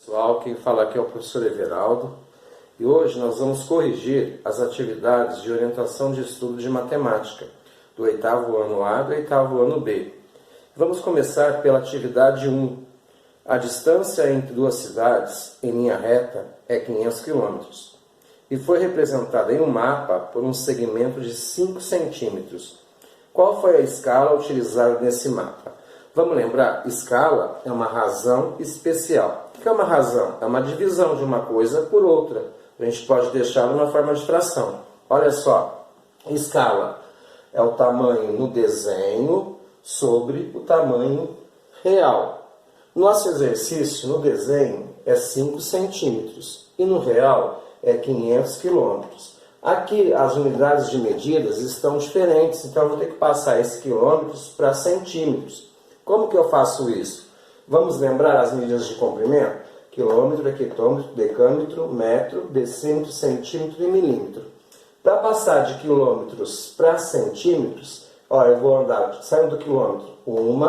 Pessoal, quem fala aqui é o professor Everaldo e hoje nós vamos corrigir as atividades de orientação de estudo de matemática do 8º ano A e do 8º ano B. Vamos começar pela atividade 1. A distância entre duas cidades em linha reta é 500 km e foi representada em um mapa por um segmento de 5 centímetros. Qual foi a escala utilizada nesse mapa? Vamos lembrar, escala é uma razão especial. O que é uma razão? É uma divisão de uma coisa por outra. A gente pode deixar numa forma de fração. Olha só, escala é o tamanho no desenho sobre o tamanho real. Nosso exercício no desenho é 5 centímetros e no real é 500 quilômetros. Aqui as unidades de medidas estão diferentes, então eu vou ter que passar esses quilômetros para centímetros. Como que eu faço isso? Vamos lembrar as medidas de comprimento? Quilômetro, hectômetro, decâmetro, metro, decímetro, centímetro e milímetro. Para passar de quilômetros para centímetros, eu vou andar saindo do quilômetro. 1,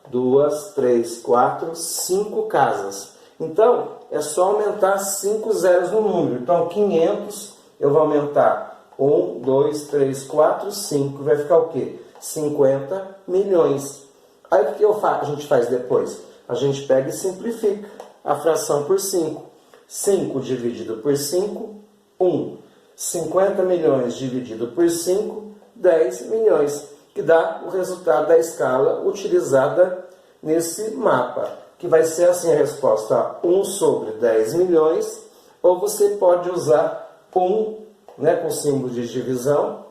2, 3, 4, 5 casas. Então, é só aumentar 5 zeros no número. Então, 500, eu vou aumentar 1, 2, 3, 4, 5. Vai ficar o quê? 50 milhões. Aí o que a gente faz depois? A gente pega e simplifica a fração por 5. 5 dividido por 5, 1. 50 milhões dividido por 5, 10 milhões. Que dá o resultado da escala utilizada nesse mapa. Que vai ser assim a resposta: 1 sobre 10 milhões. Ou você pode usar 1, com símbolo de divisão,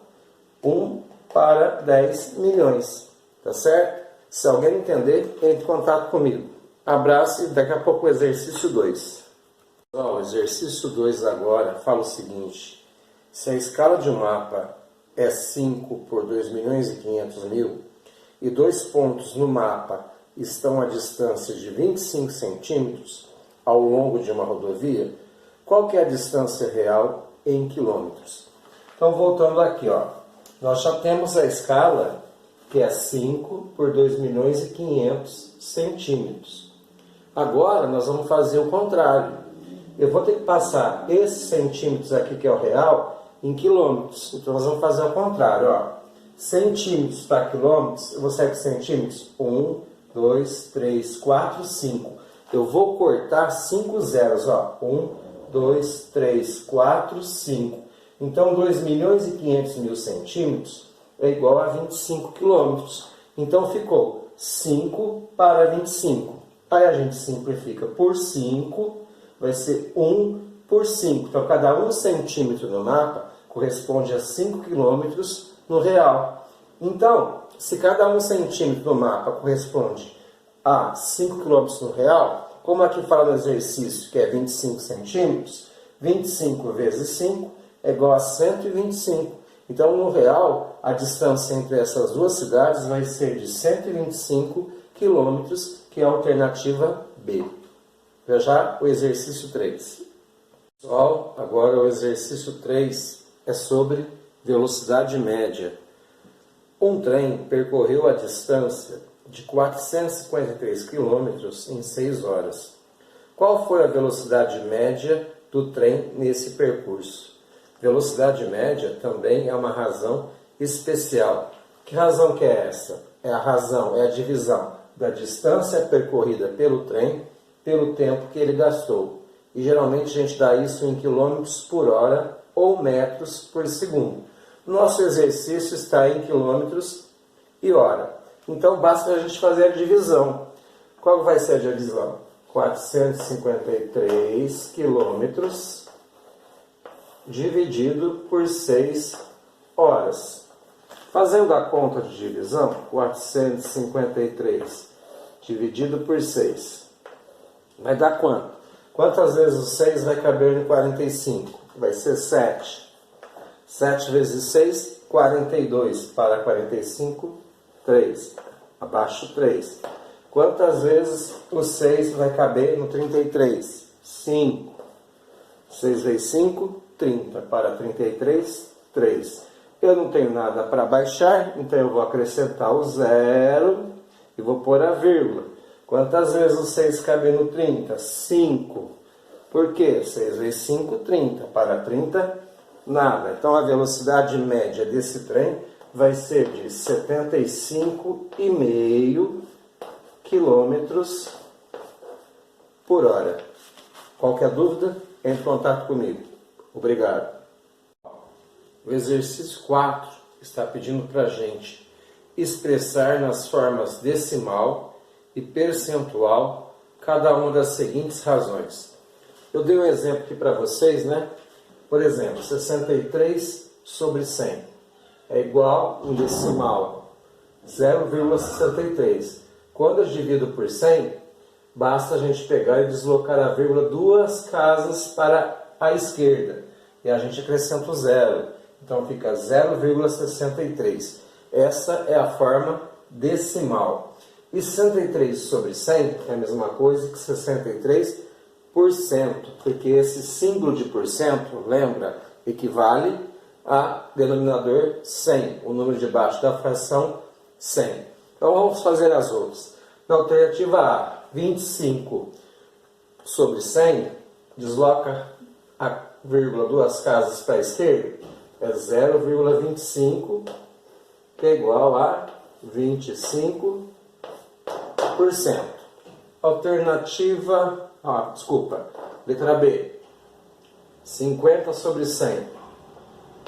1 para 10 milhões. Tá certo? Se alguém entender, entre em contato comigo. Abraço e daqui a pouco o exercício 2. O exercício 2 agora fala o seguinte: se a escala de um mapa é 5 por 2.500.000 e dois pontos no mapa estão a distância de 25 centímetros ao longo de uma rodovia, qual que é a distância real em quilômetros? Então, voltando aqui, nós já temos a escala que é 5 por 2.500.000 centímetros. Agora, nós vamos fazer o contrário. Eu vou ter que passar esses centímetros aqui, que é o real, em quilômetros. Então, nós vamos fazer o contrário. Centímetros para quilômetros, eu vou sair com centímetros. 1, 2, 3, 4, 5. Eu vou cortar 5 zeros. 1, 2, 3, 4, 5. Então, 2.500.000 centímetros é igual a 25 quilômetros. Então, ficou 5 para 25. Aí a gente simplifica por 5, vai ser 1 por 5. Então, cada 1 centímetro no mapa corresponde a 5 quilômetros no real. Então, se cada 1 centímetro no mapa corresponde a 5 quilômetros no real, como aqui fala no exercício que é 25 centímetros, 25 vezes 5 é igual a 125. Então, no real, a distância entre essas duas cidades vai ser de 125 quilômetros, que é a alternativa B. Veja o exercício 3. Pessoal, agora o exercício 3 é sobre velocidade média. Um trem percorreu a distância de 453 quilômetros em 6 horas. Qual foi a velocidade média do trem nesse percurso? Velocidade média também é uma razão especial. Que razão que é essa? É a divisão da distância percorrida pelo trem pelo tempo que ele gastou. E geralmente a gente dá isso em quilômetros por hora ou metros por segundo. Nosso exercício está em quilômetros e hora. Então basta a gente fazer a divisão. Qual vai ser a divisão? 453 quilômetros dividido por 6 horas. Fazendo a conta de divisão, 453 dividido por 6. Vai dar quanto? Quantas vezes o 6 vai caber em 45? Vai ser 7. 7 vezes 6, 42. Para 45, 3. Abaixo 3. Quantas vezes o 6 vai caber no 33? 5. 6 vezes 5, 30. Para 33, 3. Eu não tenho nada para baixar, então eu vou acrescentar o 0 e vou pôr a vírgula. Quantas vezes o 6 cabe no 30? 5. Por quê? 6 vezes 5, 30. Para 30, nada. Então a velocidade média desse trem vai ser de 75,5 quilômetros por hora. Qualquer dúvida, entre em contato comigo. Obrigado. O exercício 4 está pedindo para a gente expressar nas formas decimal e percentual cada uma das seguintes razões. Eu dei um exemplo aqui para vocês, né? Por exemplo, 63 sobre 100 é igual um decimal 0,63. Quando eu divido por 100, basta a gente pegar e deslocar a vírgula 2 casas para a esquerda. E a gente acrescenta o zero. Então fica 0,63. Essa é a forma decimal. E 63 sobre 100 é a mesma coisa que 63%, porque esse símbolo de porcento, lembra, equivale a denominador 100, o número de baixo da fração 100. Então vamos fazer as outras. Na alternativa A, 25 sobre 100, desloca a vírgula 2 casas para a esquerda, é 0,25, que é igual a 25%. Alternativa, letra B, 50 sobre 100,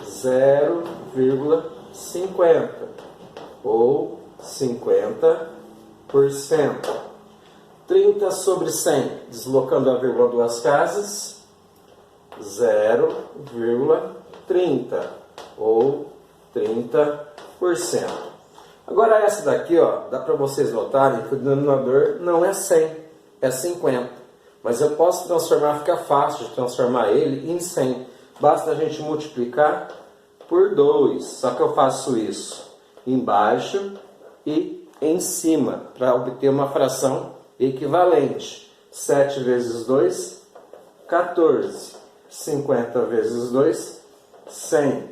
0,50 ou 50%. 30 sobre 100, deslocando a vírgula 2 casas, 0,30 ou 30%. Agora essa daqui, ó, dá para vocês notarem que o denominador não é 100, é 50. Mas eu posso transformar, fica fácil de transformar ele em 100. Basta a gente multiplicar por 2. Só que eu faço isso embaixo e em cima, para obter uma fração equivalente. 7 vezes 2, 14. 50 vezes 2, 100.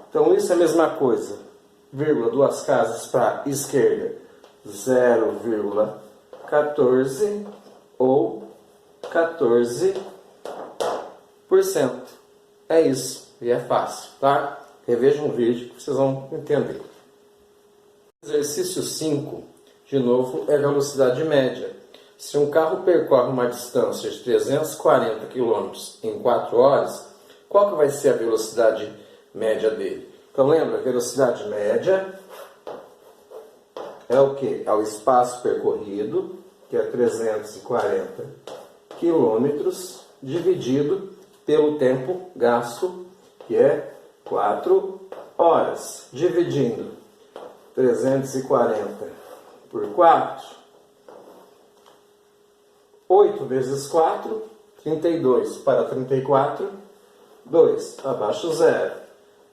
Então isso é a mesma coisa. Vírgula 2 casas para a esquerda, 0,14 ou 14%. É isso. E é fácil, tá? Revejam um vídeo que vocês vão entender. Exercício 5, de novo, é velocidade média. Se um carro percorre uma distância de 340 km em 4 horas, qual que vai ser a velocidade média dele? Então lembra, a velocidade média é o que? É o espaço percorrido, que é 340 km, dividido pelo tempo gasto, que é 4 horas. Dividindo 340 por 4, 8 vezes 4, 32 para 34, 2, abaixo 0.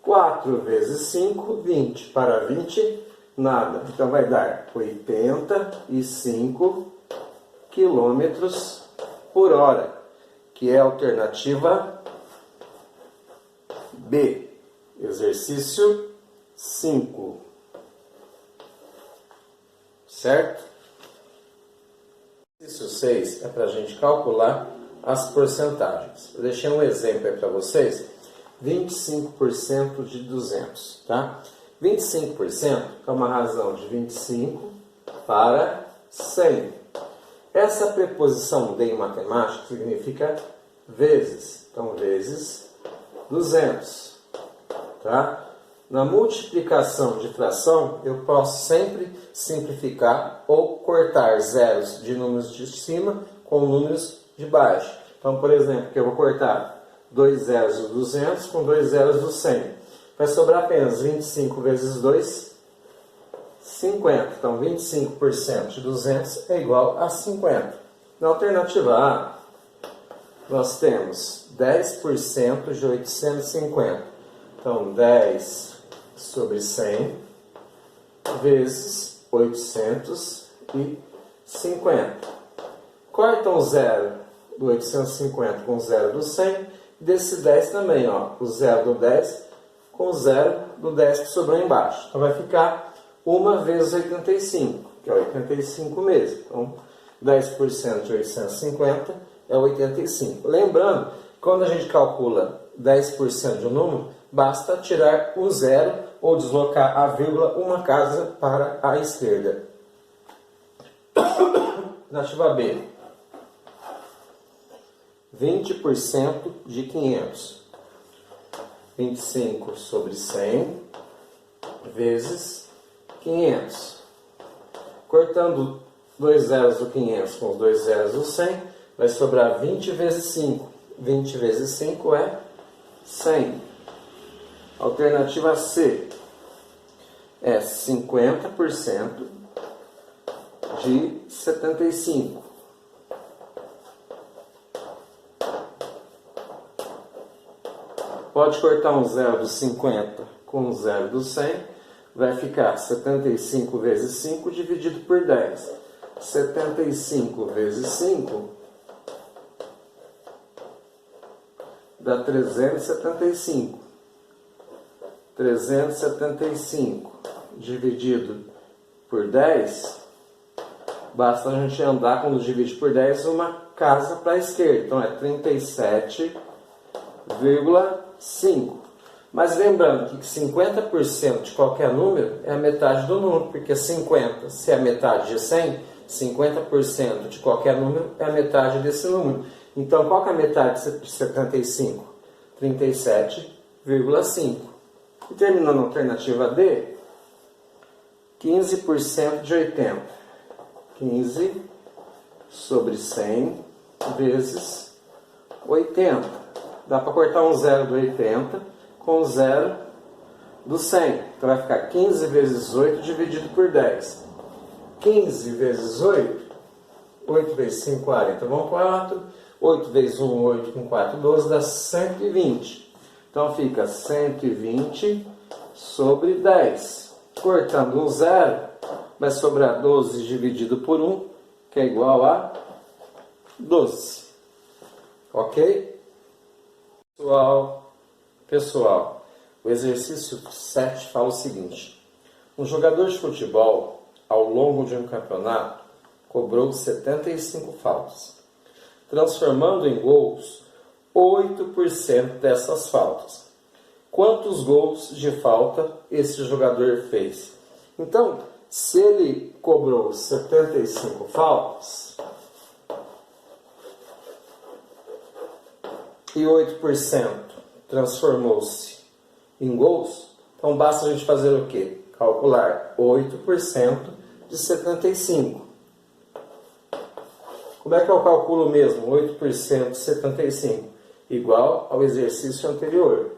4 vezes 5, 20 para 20, nada. Então vai dar 85 km por hora, que é a alternativa B. Exercício 5. Certo? Exercício 6 é para a gente calcular as porcentagens. Eu deixei um exemplo aí para vocês. 25% de 200, tá? 25% é uma razão de 25 para 100. Essa preposição de em matemática significa vezes. Então, vezes 200, tá? Na multiplicação de fração, eu posso sempre simplificar ou cortar zeros de números de cima com números de baixo. Então, por exemplo, que eu vou cortar 2 zeros do 200 com 2 zeros do 100. Vai sobrar apenas 25 vezes 2, 50. Então, 25% de 200 é igual a 50. Na alternativa A, nós temos 10% de 850. Então, 10 sobre 100 vezes 850. Corta o zero do 850 com o zero do 100. Desse 10 também, ó, o zero do 10 com o zero do 10 que sobrou embaixo. Então vai ficar 1 vezes 85, que é 85 mesmo. Então 10% de 850 é 85. Lembrando, quando a gente calcula 10% de um número, basta tirar o zero ou deslocar a vírgula uma casa para a esquerda. Alternativa B. 20% de 500. 25 sobre 100 vezes 500. Cortando dois zeros do 500 com os dois zeros do 100, vai sobrar 20 vezes 5. 20 vezes 5 é 100. Alternativa C é 50% de 75. Pode cortar um zero do 50 com um zero do 100, vai ficar 75 vezes 5 dividido por 10. 75 vezes 5 dá 375. 375 dividido por 10, basta a gente andar, quando divide por 10, uma casa para a esquerda. Então é 37,5. Mas lembrando que 50% de qualquer número é a metade do número, porque 50, se é a metade de 100, 50% de qualquer número é a metade desse número. Então, qual que é a metade de 75? 37,5. E terminando a alternativa D, 15% de 80. 15 sobre 100 vezes 80. Dá para cortar um zero do 80 com o zero do 100. Então vai ficar 15 vezes 8 dividido por 10. 15 vezes 8, 8 vezes 5, 40. Vamos 4. 8 vezes 1, 8 com 4, 12, dá 120. Então fica 120 sobre 10. Cortando um zero, vai sobrar 12 dividido por 1, que é igual a 12. Ok? Pessoal, o exercício 7 fala o seguinte. Um jogador de futebol, ao longo de um campeonato, cobrou 75 faltas, transformando em gols 8% dessas faltas. Quantos gols de falta esse jogador fez? Então, se ele cobrou 75 faltas e 8% transformou-se em gols, então basta a gente fazer o quê? Calcular 8% de 75. Como é que eu calculo mesmo 8% de 75? Igual ao exercício anterior.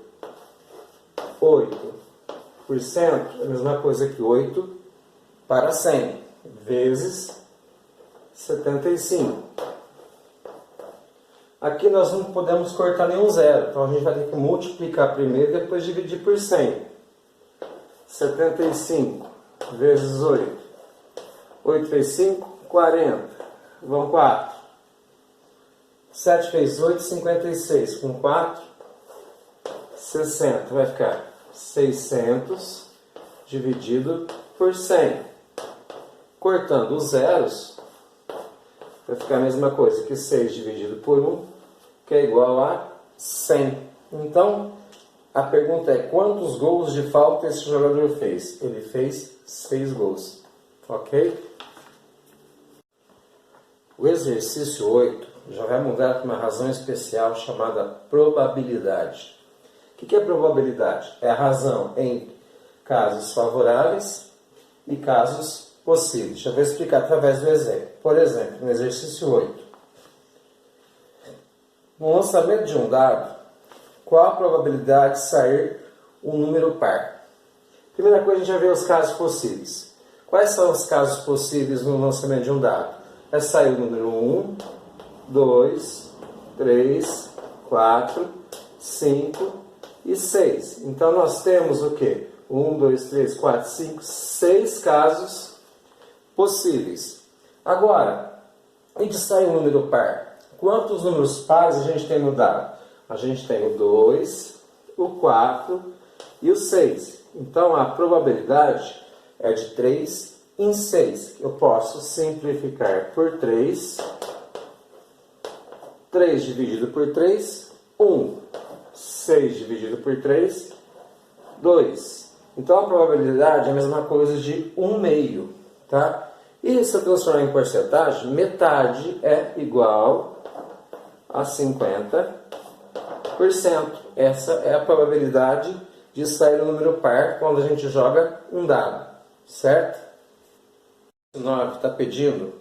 8% é a mesma coisa que 8 para 100 vezes 75. Aqui nós não podemos cortar nenhum zero, então a gente vai ter que multiplicar primeiro e depois dividir por 100. 75 vezes 8. 8 vezes 5, 40. Vão 4. 7 vezes 8, 56. Com 4, 60. Vai ficar 600 dividido por 100. Cortando os zeros, vai ficar a mesma coisa que 6 dividido por 1, que é igual a 100. Então, a pergunta é: quantos gols de falta esse jogador fez? Ele fez 6 gols. Ok? O exercício 8 já vai mudar para uma razão especial chamada probabilidade. O que é probabilidade? É a razão entre casos favoráveis e casos possíveis. Já vou explicar através do exemplo. Por exemplo, no exercício 8. No lançamento de um dado, qual a probabilidade de sair um número par? Primeira coisa, a gente vai ver os casos possíveis. Quais são os casos possíveis no lançamento de um dado? Vai sair o número 1, 2, 3, 4, 5 e 6. Então nós temos o quê? 1, 2, 3, 4, 5, 6 casos possíveis. Agora, e de sair um número par? Quantos números pares a gente tem no dado? A gente tem o 2, o 4 e o 6. Então a probabilidade é de 3 em 6. Eu posso simplificar por 3 3 dividido por 3, 1. 6 dividido por 3, 2. Então a probabilidade é a mesma coisa de 1/2, tá? E se eu transformar em porcentagem, metade é igual a 50%. Essa é a probabilidade de sair um número par quando a gente joga um dado, certo? O 9 está pedindo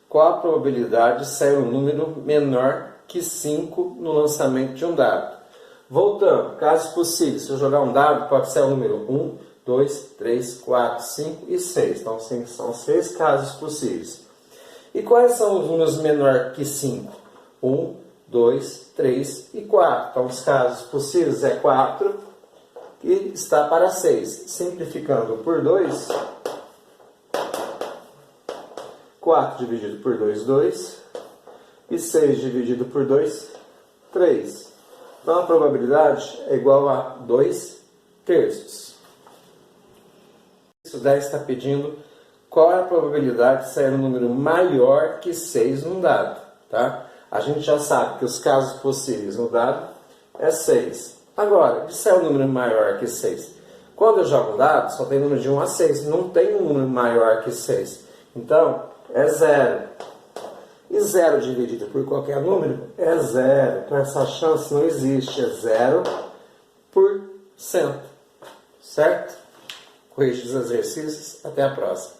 qual a probabilidade de sair um número menor que 5 no lançamento de um dado. Voltando, casos possíveis, se eu jogar um dado, pode ser o número 1, 2, 3, 4, 5 e 6. Então, são 6 casos possíveis. E quais são os números menor que 5? 1, 2, 3 e 4. Então, os casos possíveis é 4, que está para 6. Simplificando por 2, 4 dividido por 2, 2. E 6 dividido por 2, 3. Então, a probabilidade é igual a 2/3. Isso 10 está pedindo qual é a probabilidade de sair um número maior que 6 num dado, tá? A gente já sabe que os casos possíveis no dado é 6. Agora, de sair um número maior que 6? Quando eu jogo um dado, só tem número de 1 a 6. Não tem um número maior que 6. Então, é 0. E 0 dividido por qualquer número é 0. Então, essa chance não existe. É 0%. Certo? Corrige os exercícios. Até a próxima.